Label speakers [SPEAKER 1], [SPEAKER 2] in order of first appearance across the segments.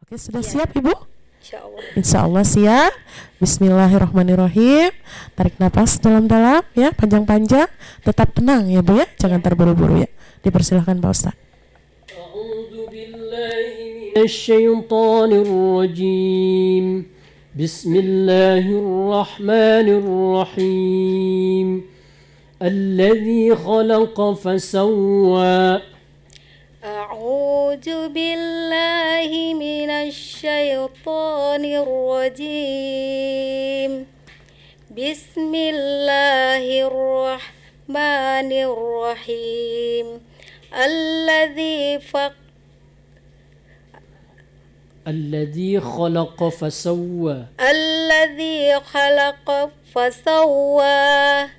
[SPEAKER 1] Oke, sudah siap Ibu?
[SPEAKER 2] Insyaallah.
[SPEAKER 1] Insyaallah siap. Bismillahirrahmanirrahim. Tarik nafas dalam-dalam ya, panjang-panjang. Tetap tenang ya Bu ya, jangan terburu-buru ya. Dipersilahkan Pak Ustaz.
[SPEAKER 3] A'udzu billahi minasyaitonir rajim. Bismillahirrahmanirrahim. Alladzi khalaqa fasawwa.
[SPEAKER 2] A'udzu billahi minasyaitonir rajim. Bismillahirrahmanirrahim. Alladzi
[SPEAKER 3] khalaqa fasawwa.
[SPEAKER 2] Alladzi khalaqa fasawwa.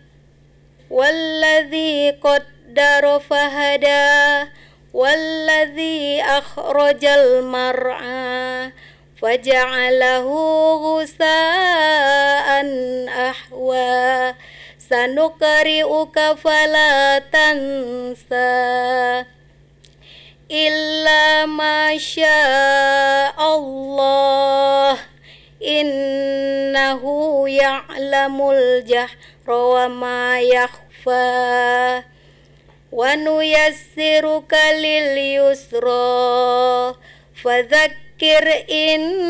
[SPEAKER 2] Walladzi qaddara fahada. Walladzi akhrajal mar'a faja'alahu ghusaan ahwa. Sanukri'uka fala tansa illa ma syaa Allah innahu ya'lamul jahra wa ma yakhfa. Wa nuyassiruka lil yusra fadzakkir in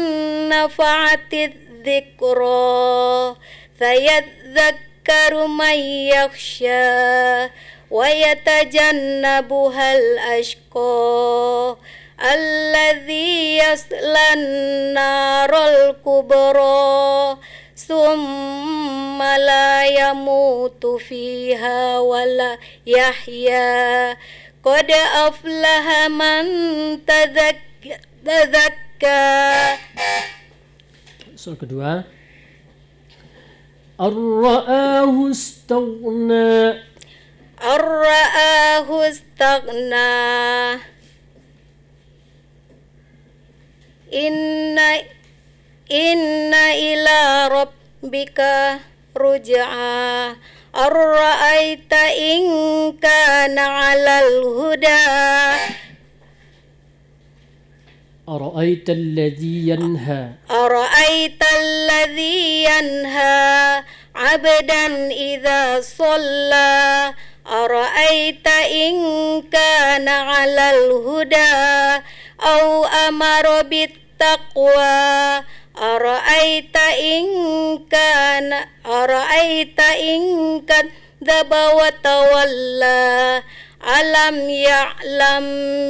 [SPEAKER 2] nafa'atidh dzikra sayadzakkaru man yakhsha wa yatajannabuhal ashqa alladzi yaslan narul kubra summa la yamutu fiha wala yahya qad aflaha man tadzakka.
[SPEAKER 3] Soal kedua. Ar-ra'ahu istaghna.
[SPEAKER 2] Ar-ra'ahu istaghna. Inna ila rabbika ruj'a. Ar-ra'aita in kana 'alal huda.
[SPEAKER 3] Ara'aita alladhi yanha.
[SPEAKER 2] Ara'aita alladhi yanha 'abdan idza shalla. Ara'aita in kana 'alal huda aw amara bit taqwa. Ara'aita in kadzdzaba wa tawalla. Alam ya'lam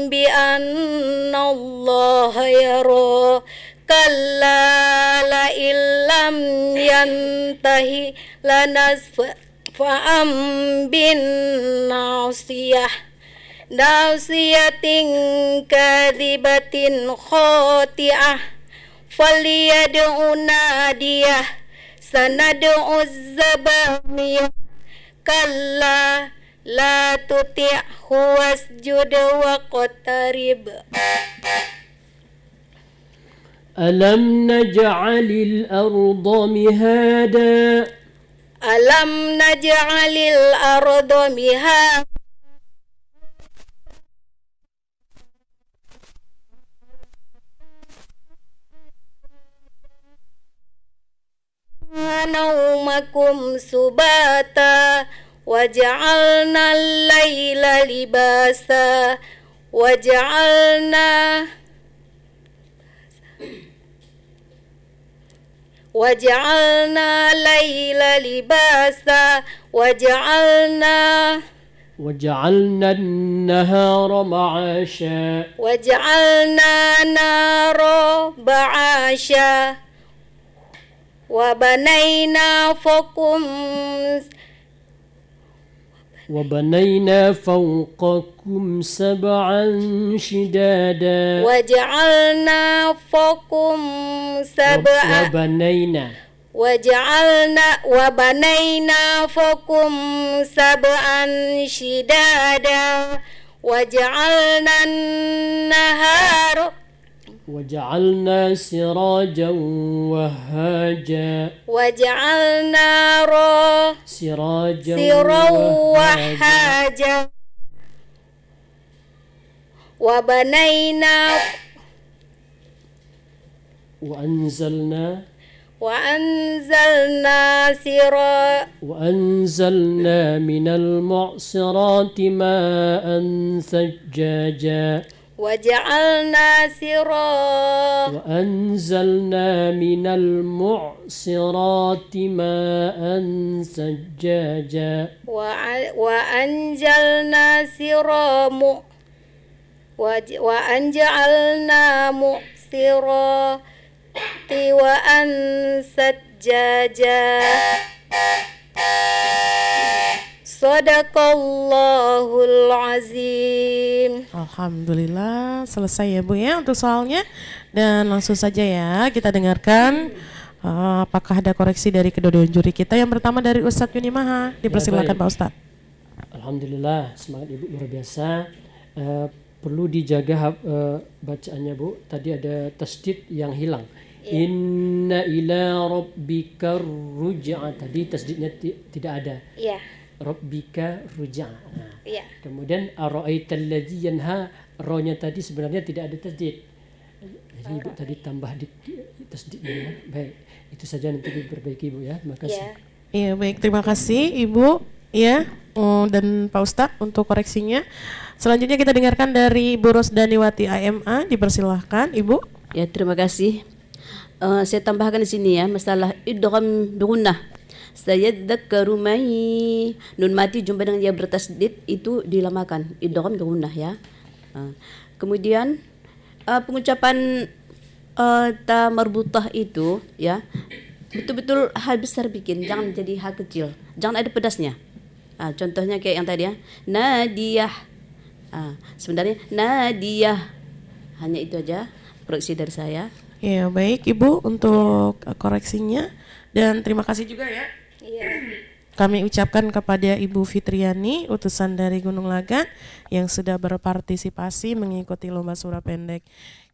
[SPEAKER 2] bi anna Allah yara. Kalla la illam yantahi lanasfa'am bin nasiyah. Nasiyatin kadhibatin khati'ah. Falyad'u nadiyah. Sanad'u zabamiyah. Kalla la tuti'hu wasjud waqtarib.
[SPEAKER 3] Alam naj'alil arda mihada.
[SPEAKER 2] Alam naj'alil arda mihada. Naumakum subata waja'alna al-laila libasa waja'alna laila libasa waja'alna
[SPEAKER 3] an-nahara ma'asha.
[SPEAKER 2] waja'alna nara ba'asha wa banayna fawqakum sab'an shidada.
[SPEAKER 3] Waja'alna
[SPEAKER 2] fawqakum sab'an shidada. Waja'alna an-nahara
[SPEAKER 3] وجعلنا سراجا وهاجا.
[SPEAKER 2] وجعلنا
[SPEAKER 3] سراجا
[SPEAKER 2] وهاجا. وبنينا
[SPEAKER 3] وأنزلنا من المعصرات ماء ثجاجا وأنزلنا من المعصرات ماء ثجاجا
[SPEAKER 2] وأنجعلنا مؤسرات وأنسجاجا Sadaqallahul azim.
[SPEAKER 1] Alhamdulillah, selesai ya Bu ya untuk soalnya. Dan langsung saja ya kita dengarkan apakah ada koreksi dari kedua juri kita. Yang pertama dari Ustadz Yuni Maha. Dipersilakan Pak Ustadz.
[SPEAKER 3] Alhamdulillah, semangat Ibu luar biasa. Perlu dijaga bacaannya Bu. Tadi ada tasdid yang hilang. Inna ila rabbika ruj'a. Tadi tasdidnya tidak ada.
[SPEAKER 2] Iya.
[SPEAKER 3] Rabbika ruj'a.
[SPEAKER 2] Iya.
[SPEAKER 3] Kemudian ara'aital ladzi yanha, ra-nya tadi sebenarnya tidak ada tasdid. Jadi Ibu tadi tambah di tasdidnya ya. Baik, itu saja nanti diperbaiki Ibu ya. Terima kasih.
[SPEAKER 1] Iya, baik, terima kasih Ibu ya dan Pak Ustadz untuk koreksinya. Selanjutnya kita dengarkan dari Ibu Rosdaniwati AMA. Dipersilahkan Ibu.
[SPEAKER 4] Ya, terima kasih. Saya tambahkan di sini ya masalah idgham bigunnah. Sayadzakkaru man nun mati jumpa dengan dia bertasdid itu dilamakan idgham bigunnah ya. Kemudian pengucapan ta marbutah itu ya betul-betul hal besar bikin, jangan jadi hal kecil, jangan ada pedasnya. Contohnya kayak yang tadi ya, nadiyah. Sebenarnya nadiyah, hanya itu aja koreksi dari saya.
[SPEAKER 1] Ya, baik Ibu untuk koreksinya dan terima kasih juga ya.
[SPEAKER 2] Iya.
[SPEAKER 1] Kami ucapkan kepada Ibu Fitriani, utusan dari Gunung Lagan yang sudah berpartisipasi mengikuti lomba surah pendek.